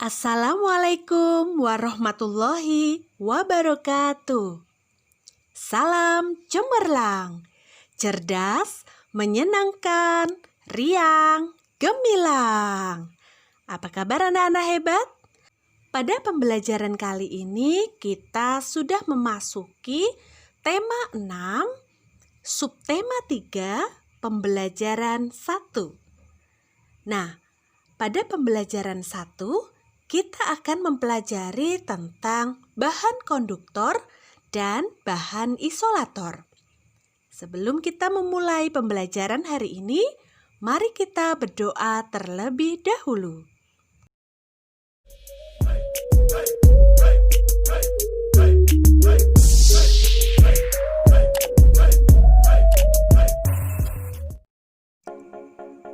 Assalamualaikum warahmatullahi wabarakatuh. Salam cemerlang, cerdas, menyenangkan, riang, gemilang. Apa kabar anak-anak hebat? Pada pembelajaran kali ini kita sudah memasuki tema 6, subtema 3, pembelajaran 1. Nah, pada pembelajaran 1 kita akan mempelajari tentang bahan konduktor dan bahan isolator. Sebelum kita memulai pembelajaran hari ini, mari kita berdoa terlebih dahulu.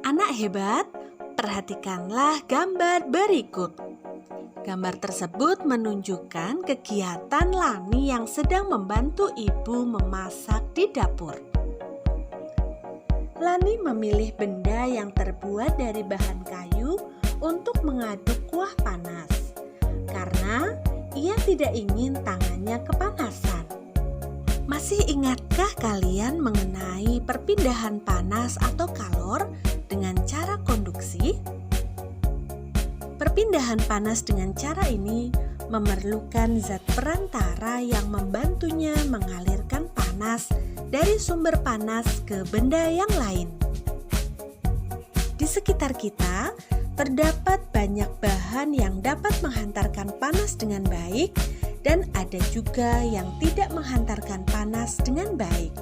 Anak hebat, perhatikanlah gambar berikut. Gambar tersebut menunjukkan kegiatan Lani yang sedang membantu ibu memasak di dapur. Lani memilih benda yang terbuat dari bahan kayu untuk mengaduk kuah panas, karena ia tidak ingin tangannya kepanasan. Masih ingatkah kalian mengenai perpindahan panas atau kalor dengan cara konduksi? Perpindahan panas dengan cara ini memerlukan zat perantara yang membantunya mengalirkan panas dari sumber panas ke benda yang lain. Di sekitar kita terdapat banyak bahan yang dapat menghantarkan panas dengan baik dan ada juga yang tidak menghantarkan panas dengan baik.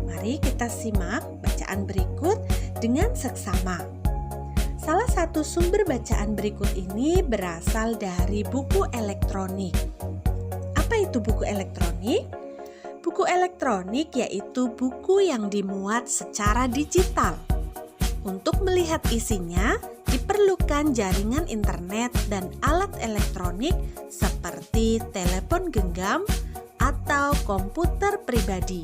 Mari kita simak bacaan berikut dengan seksama. Salah satu sumber bacaan berikut ini berasal dari buku elektronik. Apa itu buku elektronik? Buku elektronik yaitu buku yang dimuat secara digital. Untuk melihat isinya, diperlukan jaringan internet dan alat elektronik seperti telepon genggam atau komputer pribadi.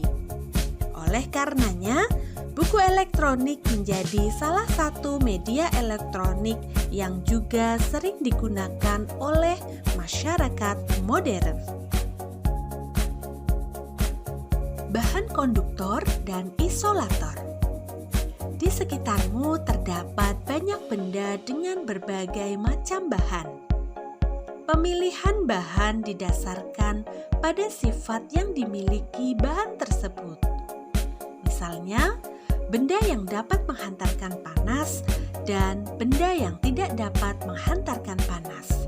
Oleh karenanya, buku elektronik menjadi salah satu media elektronik yang juga sering digunakan oleh masyarakat modern. Bahan konduktor dan isolator. Di sekitarmu terdapat banyak benda dengan berbagai macam bahan. Pemilihan bahan didasarkan pada sifat yang dimiliki bahan tersebut. Misalnya, benda yang dapat menghantarkan panas dan benda yang tidak dapat menghantarkan panas.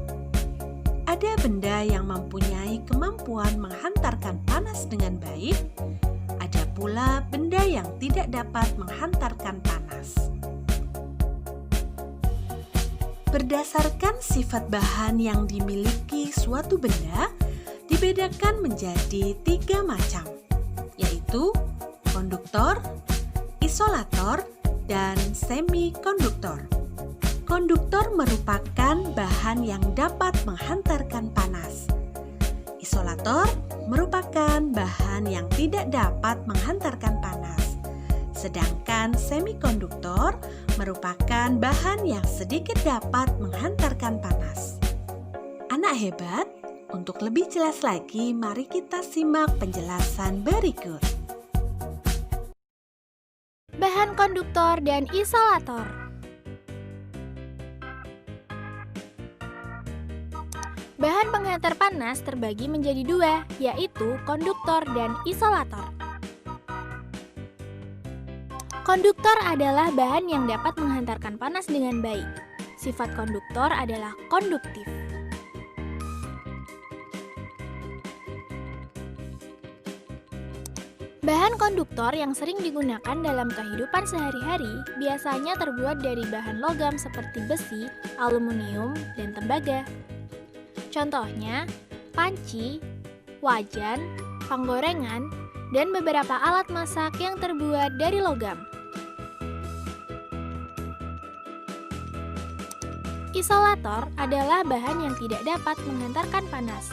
Ada benda yang mempunyai kemampuan menghantarkan panas dengan baik, ada pula benda yang tidak dapat menghantarkan panas. Berdasarkan sifat bahan yang dimiliki suatu benda, dibedakan menjadi 3 macam, yaitu konduktor, isolator, dan semikonduktor. Konduktor merupakan bahan yang dapat menghantarkan panas. Isolator merupakan bahan yang tidak dapat menghantarkan panas. Sedangkan semikonduktor merupakan bahan yang sedikit dapat menghantarkan panas. Anak hebat, untuk lebih jelas lagi, mari kita simak penjelasan berikut. Bahan konduktor dan isolator. Bahan penghantar panas terbagi menjadi 2, yaitu konduktor dan isolator. Konduktor adalah bahan yang dapat menghantarkan panas dengan baik. Sifat konduktor adalah konduktif. Bahan konduktor yang sering digunakan dalam kehidupan sehari-hari biasanya terbuat dari bahan logam seperti besi, aluminium, dan tembaga. Contohnya, panci, wajan, penggorengan, dan beberapa alat masak yang terbuat dari logam. Isolator adalah bahan yang tidak dapat menghantarkan panas.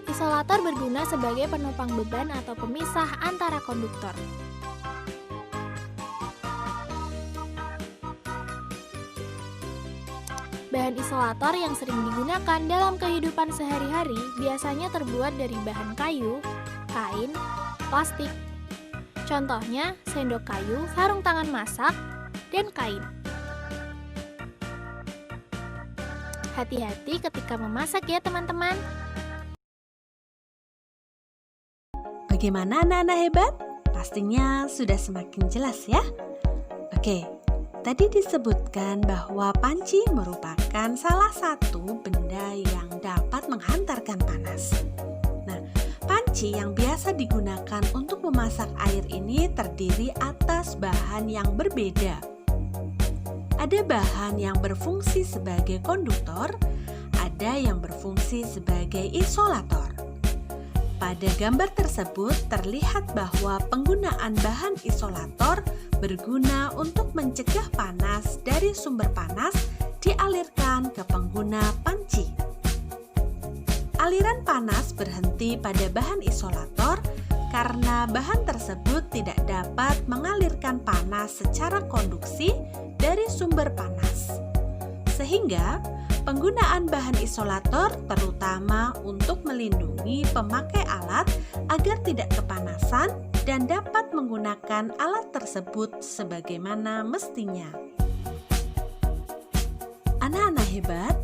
Isolator berguna sebagai penopang beban atau pemisah antara konduktor. Bahan isolator yang sering digunakan dalam kehidupan sehari-hari biasanya terbuat dari bahan kayu, kain, plastik. Contohnya sendok kayu, sarung tangan masak, dan kain. Hati-hati ketika memasak ya teman-teman. Bagaimana anak-anak hebat? Pastinya sudah semakin jelas ya. Oke, tadi disebutkan bahwa panci merupakan salah satu benda yang dapat menghantarkan panas. Nah, panci yang biasa digunakan untuk memasak air ini terdiri atas bahan yang berbeda. Ada bahan yang berfungsi sebagai konduktor, ada yang berfungsi sebagai isolator. Pada gambar tersebut terlihat bahwa penggunaan bahan isolator berguna untuk mencegah panas dari sumber panas dialirkan ke pengguna panci. Aliran panas berhenti pada bahan isolator karena bahan tersebut tidak dapat mengalirkan panas secara konduksi dari sumber panas. Sehingga penggunaan bahan isolator terutama untuk melindungi pemakai alat agar tidak kepanasan dan dapat menggunakan alat tersebut sebagaimana mestinya. Anak-anak hebat,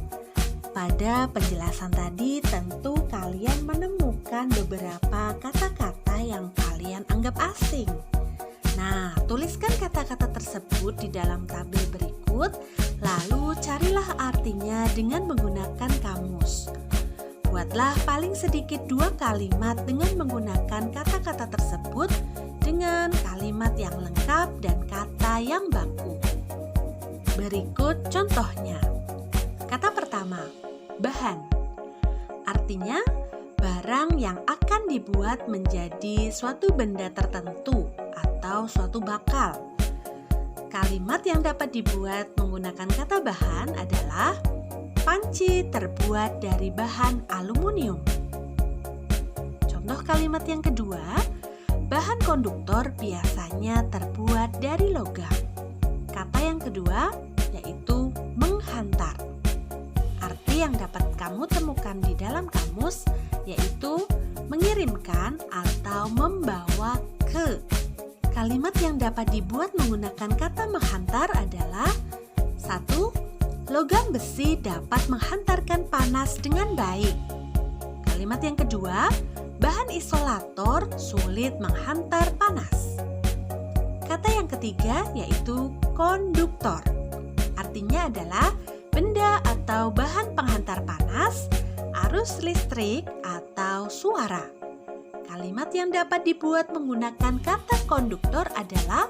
pada penjelasan tadi tentu kalian menemukan beberapa kata-kata yang kalian anggap asing. Nah, tuliskan kata-kata tersebut di dalam tabel berikut, lalu carilah artinya dengan menggunakan kamus. Buatlah paling sedikit 2 kalimat dengan menggunakan kata-kata tersebut dengan kalimat yang lengkap dan kata yang baku. Berikut contohnya. Kata pertama, bahan. Artinya, barang yang akan dibuat menjadi suatu benda tertentu atau suatu bakal. Kalimat yang dapat dibuat menggunakan kata bahan adalah panci terbuat dari bahan aluminium. Contoh kalimat yang kedua, bahan konduktor biasanya terbuat dari logam. Kata yang kedua yaitu menghantar. Arti yang dapat kamu temukan di dalam kamus yaitu mengirimkan atau membawa ke. Kalimat yang dapat dibuat menggunakan kata menghantar adalah 1. Logam besi dapat menghantarkan panas dengan baik. Kalimat yang kedua, bahan isolator sulit menghantar panas. Kata yang ketiga yaitu konduktor. Artinya adalah benda atau bahan penghantar panas, arus listrik, atau suara. Kalimat yang dapat dibuat menggunakan kata konduktor adalah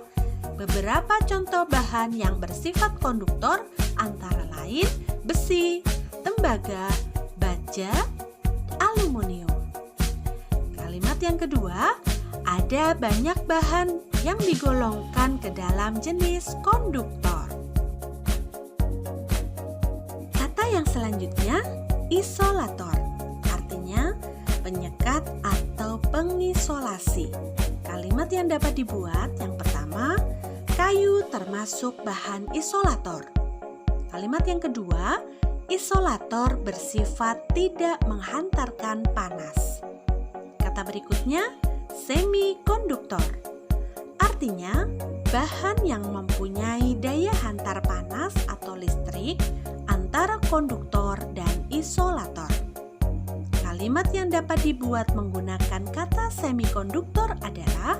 beberapa contoh bahan yang bersifat konduktor antara lain besi, tembaga, baja, aluminium. Kalimat yang kedua, ada banyak bahan yang digolongkan ke dalam jenis konduktor. Kata yang selanjutnya, isolator. Artinya, penyekat atau pengisolasi. Kalimat yang dapat dibuat yang pertama, kayu termasuk bahan isolator. Kalimat yang kedua, isolator bersifat tidak menghantarkan panas. Kata berikutnya, semikonduktor. Artinya, bahan yang mempunyai daya hantar panas atau listrik antara konduktor dan isolator. Kalimat yang dapat dibuat menggunakan kata semikonduktor adalah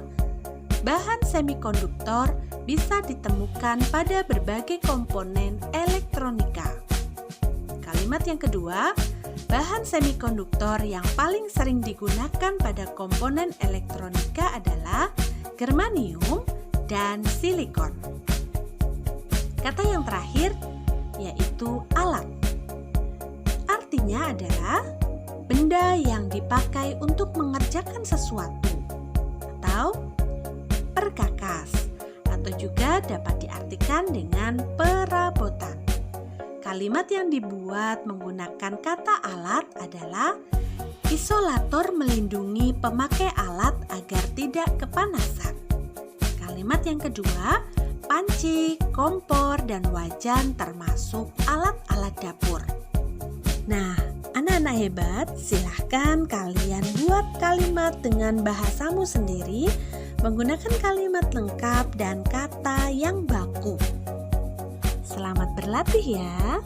bahan semikonduktor bisa ditemukan pada berbagai komponen elektronika. Kalimat yang kedua, bahan semikonduktor yang paling sering digunakan pada komponen elektronika adalah germanium dan silikon. Kata yang terakhir yaitu alat. Artinya adalah benda yang dipakai untuk mengerjakan sesuatu atau perkakas, atau juga dapat diartikan dengan perabotan. Kalimat yang dibuat menggunakan kata alat adalah isolator melindungi pemakai alat agar tidak kepanasan. Kalimat yang kedua, panci, kompor, dan wajan termasuk alat-alat dapur. Nah, anak-anak hebat, silahkan kalian buat kalimat dengan bahasamu sendiri, menggunakan kalimat lengkap dan kata yang baku. Selamat berlatih ya!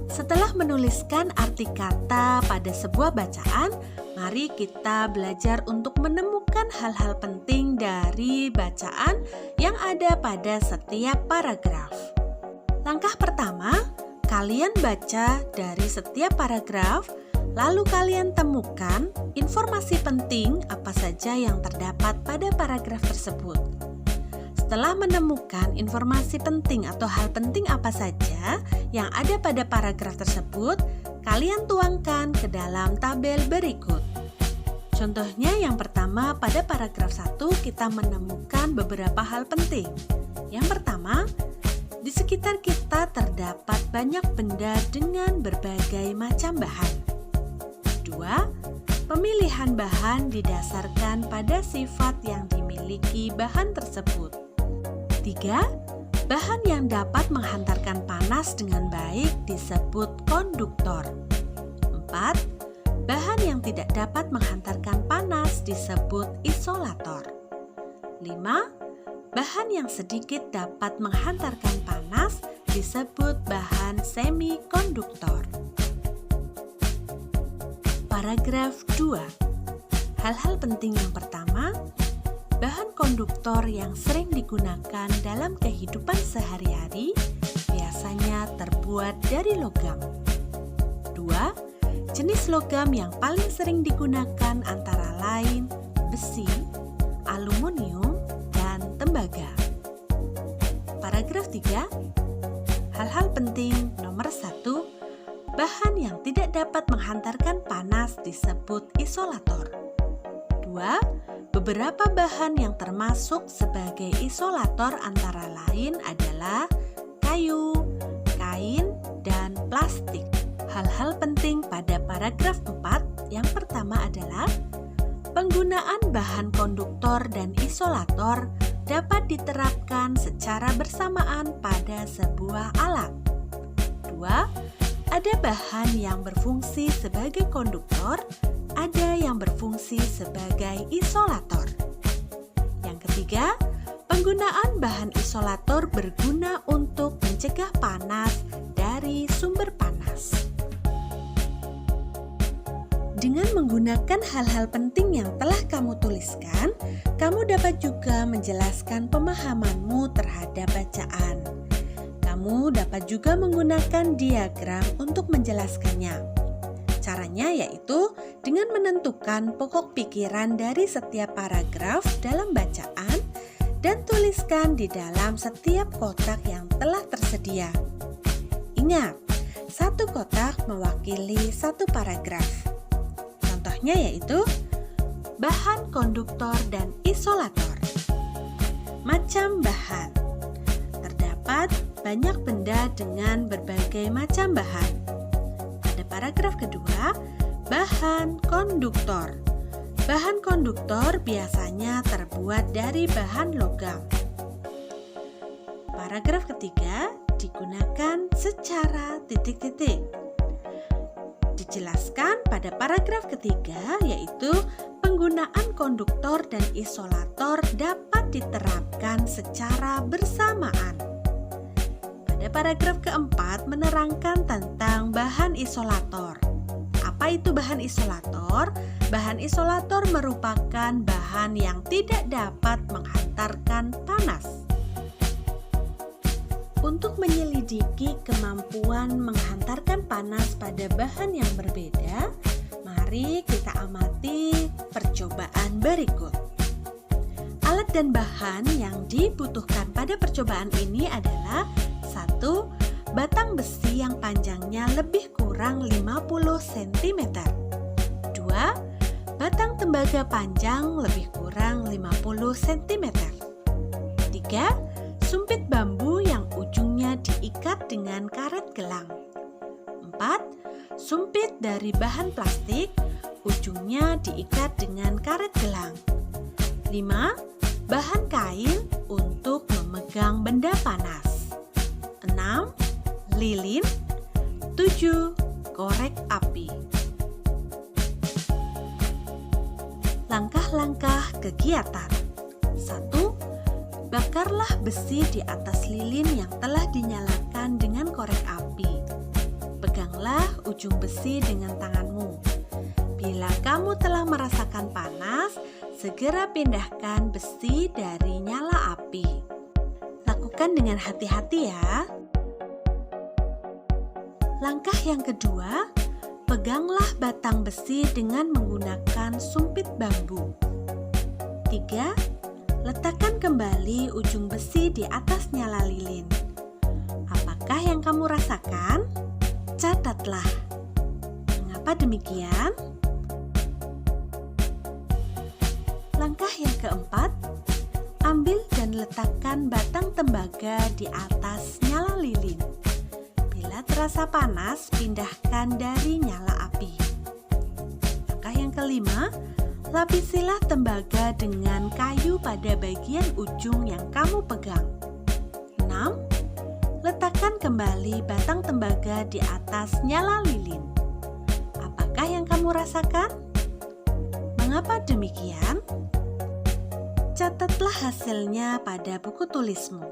Setelah menuliskan arti kata pada sebuah bacaan, mari kita belajar untuk menemukan hal-hal penting dari bacaan yang ada pada setiap paragraf. Langkah pertama, kalian baca dari setiap paragraf, lalu kalian temukan informasi penting apa saja yang terdapat pada paragraf tersebut. Setelah menemukan informasi penting atau hal penting apa saja yang ada pada paragraf tersebut, kalian tuangkan ke dalam tabel berikut. Contohnya yang pertama, pada paragraf 1 kita menemukan beberapa hal penting. Yang pertama, di sekitar kita terdapat banyak benda dengan berbagai macam bahan. 2. Pemilihan bahan didasarkan pada sifat yang dimiliki bahan tersebut. 3. Bahan yang dapat menghantarkan panas dengan baik disebut konduktor. 4. Bahan yang tidak dapat menghantarkan panas disebut isolator. 5. Bahan yang sedikit dapat menghantarkan panas disebut bahan semikonduktor. Paragraf 2. Hal-hal penting yang pertama, bahan konduktor yang sering digunakan dalam kehidupan sehari-hari biasanya terbuat dari logam. 2. Jenis logam yang paling sering digunakan antara lain besi, aluminium, dan tembaga. Paragraf 3. Hal-hal penting nomor 1, bahan yang tidak dapat menghantarkan panas disebut isolator. 2. Beberapa bahan yang termasuk sebagai isolator antara lain adalah kayu, kain, dan plastik. Hal-hal penting pada paragraf 4 yang pertama adalah penggunaan bahan konduktor dan isolator dapat diterapkan secara bersamaan pada sebuah alat. 2. Ada bahan yang berfungsi sebagai konduktor, ada yang berfungsi sebagai isolator. Yang ketiga, penggunaan bahan isolator berguna untuk mencegah panas dari sumber panas. Dengan menggunakan hal-hal penting yang telah kamu tuliskan, kamu dapat juga menjelaskan pemahamanmu terhadap bacaan. Kamu dapat juga menggunakan diagram untuk menjelaskannya. Caranya yaitu dengan menentukan pokok pikiran dari setiap paragraf dalam bacaan dan tuliskan di dalam setiap kotak yang telah tersedia. Ingat, satu kotak mewakili satu paragraf. Contohnya yaitu bahan konduktor dan isolator. Macam bahan. Terdapat banyak benda dengan berbagai macam bahan. Pada paragraf kedua, bahan konduktor. Bahan konduktor biasanya terbuat dari bahan logam. Paragraf ketiga digunakan secara titik-titik. Dijelaskan pada paragraf ketiga yaitu penggunaan konduktor dan isolator dapat diterapkan secara bersamaan. Pada paragraf keempat menerangkan tentang bahan isolator. Apa itu bahan isolator? Bahan isolator merupakan bahan yang tidak dapat menghantarkan panas. Untuk menyelidiki kemampuan menghantarkan panas pada bahan yang berbeda, mari kita amati percobaan berikut. Alat dan bahan yang dibutuhkan pada percobaan ini adalah 1. Batang besi yang panjangnya lebih kurang 50 cm. 2. Batang tembaga panjang lebih kurang 50 cm. 3. Sumpit bambu yang ujungnya diikat dengan karet gelang. 4. Sumpit dari bahan plastik, ujungnya diikat dengan karet gelang. 5. bahan kain untuk memegang benda panas. 6. Lilin. 7. Korek api. Langkah-langkah kegiatan. 1. Bakarlah besi di atas lilin yang telah dinyalakan dengan korek api. Peganglah ujung besi dengan tanganmu. Bila kamu telah merasakan panas, segera pindahkan besi dari nyala api. Lakukan dengan hati-hati ya. Langkah yang kedua, peganglah batang besi dengan menggunakan sumpit bambu. 3. Letakkan kembali ujung besi di atas nyala lilin. Apakah yang kamu rasakan? Catatlah. Mengapa demikian? Langkah yang keempat, ambil dan letakkan batang tembaga di atas nyala lilin. Bila terasa panas, pindahkan dari nyala api. Langkah yang kelima, lapisilah tembaga dengan kayu pada bagian ujung yang kamu pegang. 6. Letakkan kembali batang tembaga di atas nyala lilin. Apakah yang kamu rasakan? Mengapa demikian? Catatlah hasilnya pada buku tulismu.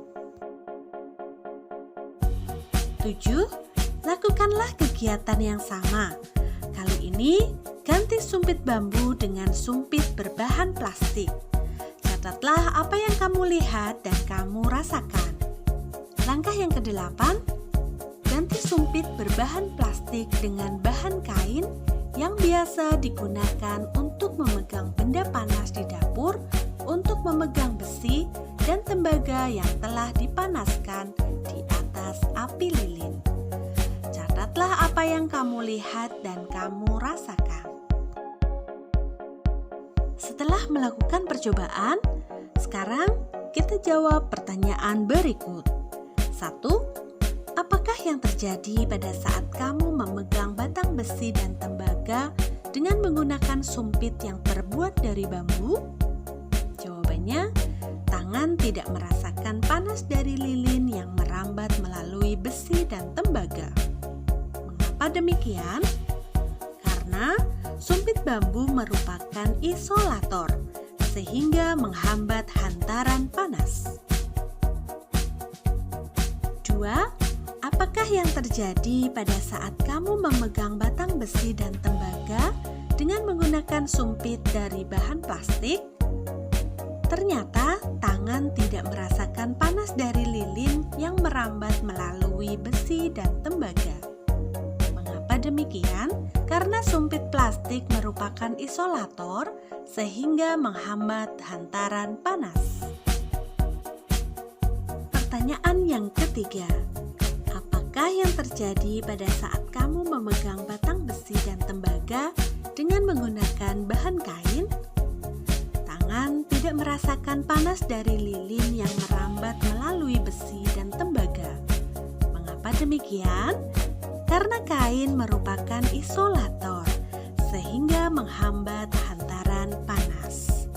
7. Lakukanlah kegiatan yang sama. Kali ini, ganti sumpit bambu dengan sumpit berbahan plastik. Catatlah apa yang kamu lihat dan kamu rasakan. Langkah yang ke-8, ganti sumpit berbahan plastik dengan bahan kain yang biasa digunakan untuk memegang benda panas di dapur, untuk memegang besi dan tembaga yang telah dipanaskan di atas api lilin. Catatlah apa yang kamu lihat dan kamu rasakan. Setelah melakukan percobaan, sekarang kita jawab pertanyaan berikut. 1. Apakah yang terjadi pada saat kamu memegang batang besi dan tembaga dengan menggunakan sumpit yang terbuat dari bambu? Jawabannya, tangan tidak merasakan panas dari lilin yang merambat melalui besi dan tembaga. Mengapa demikian? Karena sumpit bambu merupakan isolator, sehingga menghambat hantaran panas. 2. Apakah yang terjadi pada saat kamu memegang batang besi dan tembaga dengan menggunakan sumpit dari bahan plastik? Ternyata tangan tidak merasakan panas dari lilin yang merambat melalui besi dan tembaga. Mengapa demikian? Karena sumpit plastik merupakan isolator sehingga menghambat hantaran panas. Pertanyaan yang ketiga, apakah yang terjadi pada saat kamu memegang batang besi dan tembaga dengan menggunakan bahan kain? Tangan tidak merasakan panas dari lilin yang merambat melalui besi dan tembaga. Mengapa demikian? Karena kain merupakan isolator, sehingga menghambat hantaran panas.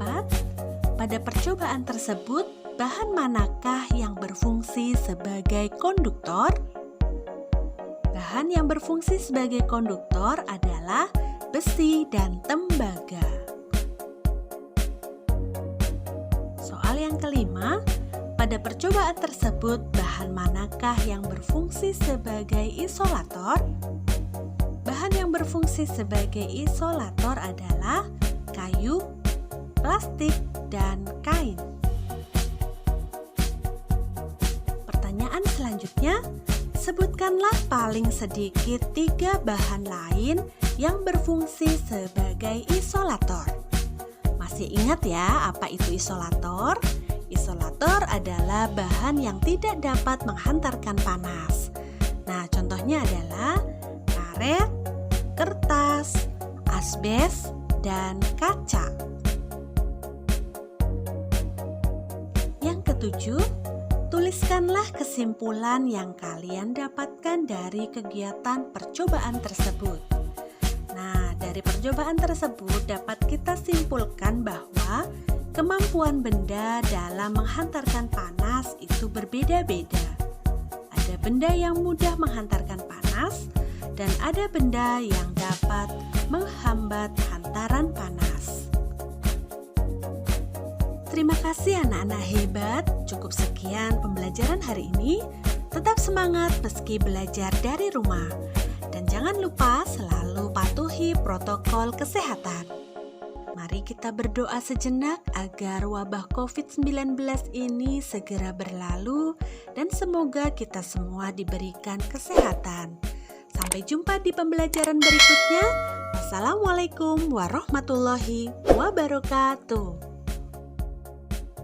4. Pada percobaan tersebut, bahan manakah yang berfungsi sebagai konduktor? Bahan yang berfungsi sebagai konduktor adalah besi dan tembaga. Soal yang kelima, pada percobaan tersebut bahan manakah yang berfungsi sebagai isolator? Bahan yang berfungsi sebagai isolator adalah kayu, plastik, dan kain. Pertanyaan selanjutnya, sebutkanlah paling sedikit 3 bahan lain yang berfungsi sebagai isolator. Masih ingat ya apa itu isolator? Isolator adalah bahan yang tidak dapat menghantarkan panas. Nah, contohnya adalah karet, kertas, asbes, dan kaca. Yang ketujuh, tuliskanlah kesimpulan yang kalian dapatkan dari kegiatan percobaan tersebut. Nah, dari percobaan tersebut dapat kita simpulkan bahwa kemampuan benda dalam menghantarkan panas itu berbeda-beda. Ada benda yang mudah menghantarkan panas dan ada benda yang dapat menghambat hantaran panas. Terima kasih anak-anak hebat. Cukup sekian pembelajaran hari ini. Tetap semangat meski belajar dari rumah. Dan jangan lupa selalu patuhi protokol kesehatan. Mari kita berdoa sejenak agar wabah COVID-19 ini segera berlalu dan semoga kita semua diberikan kesehatan. Sampai jumpa di pembelajaran berikutnya. Wassalamualaikum warahmatullahi wabarakatuh.